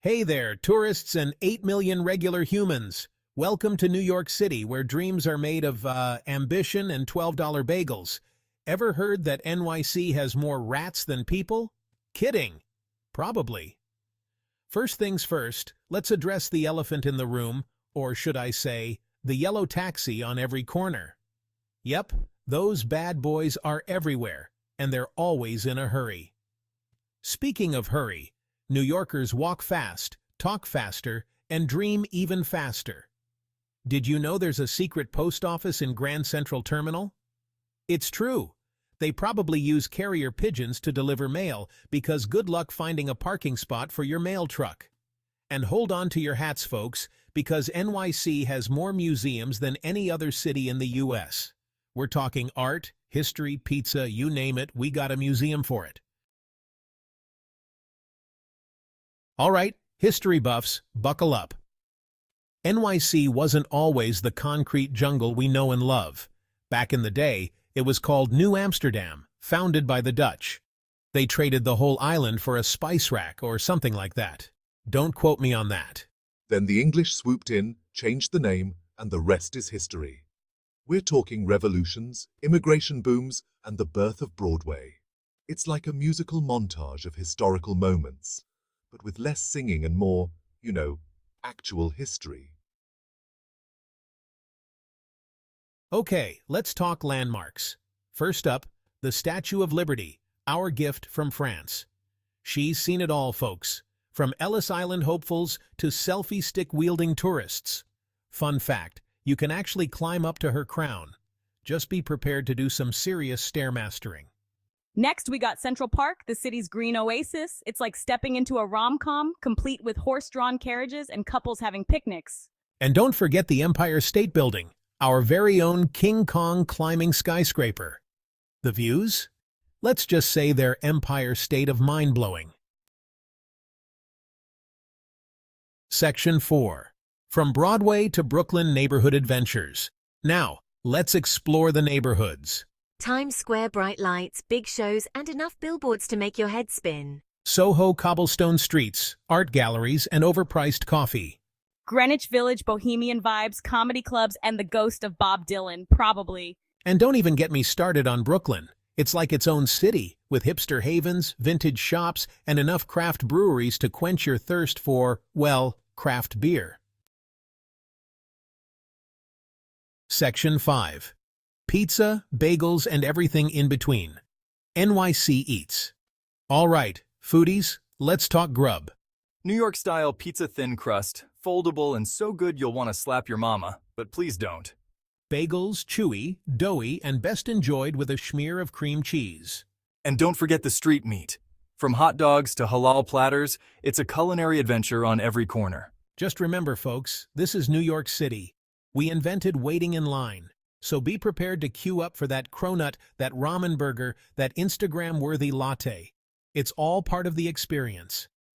Hey there, tourists and 8 million regular humans. Welcome to New York City, where dreams are made of ambition and $12 bagels. Ever heard that NYC has more rats than people? Kidding. Probably. First things first, let's address the elephant in the room, or should I say, the yellow taxi on every corner. Yep, those bad boys are everywhere, and they're always in a hurry. Speaking of hurry, New Yorkers walk fast, talk faster, and dream even faster. Did you know there's a secret post office in Grand Central Terminal? It's true. They probably use carrier pigeons to deliver mail because good luck finding a parking spot for your mail truck. And hold on to your hats, folks, because NYC has more museums than any other city in the U.S. We're talking art, history, pizza, you name it, we got a museum for it. All right, history buffs, buckle up. NYC wasn't always the concrete jungle we know and love. Back in the day, it was called New Amsterdam, founded by the Dutch. They traded the whole island for a spice rack or something like that. Don't quote me on that. Then the English swooped in, changed the name, and the rest is history. We're talking revolutions, immigration booms, and the birth of Broadway. It's like a musical montage of historical moments, but with less singing and more, actual history. Okay, let's talk landmarks. First up, the Statue of Liberty, our gift from France. She's seen it all, folks, from Ellis Island hopefuls to selfie stick-wielding tourists. Fun fact, you can actually climb up to her crown. Just be prepared to do some serious stairmastering. Next, we got Central Park, the city's green oasis. It's like stepping into a rom-com, complete with horse-drawn carriages and couples having picnics. And don't forget the Empire State Building, our very own King Kong climbing skyscraper. The views? Let's just say they're Empire State of mind-blowing. Section 4. From Broadway to Brooklyn Neighborhood Adventures. Now, let's explore the neighborhoods. Times Square bright lights, big shows, and enough billboards to make your head spin. Soho cobblestone streets, art galleries, and overpriced coffee. Greenwich Village bohemian vibes, comedy clubs, and the ghost of Bob Dylan, probably. And don't even get me started on Brooklyn. It's like its own city, with hipster havens, vintage shops, and enough craft breweries to quench your thirst for, well, craft beer. Section 5. Pizza, bagels, and everything in between. NYC Eats. All right, foodies, let's talk grub. New York-style pizza thin crust, foldable and so good you'll want to slap your mama, but please don't. Bagels, chewy, doughy, and best enjoyed with a smear of cream cheese. And don't forget the street meat. From hot dogs to halal platters, it's a culinary adventure on every corner. Just remember, folks, this is New York City. We invented waiting in line. So be prepared to queue up for that cronut, that ramen burger, that Instagram-worthy latte. It's all part of the experience.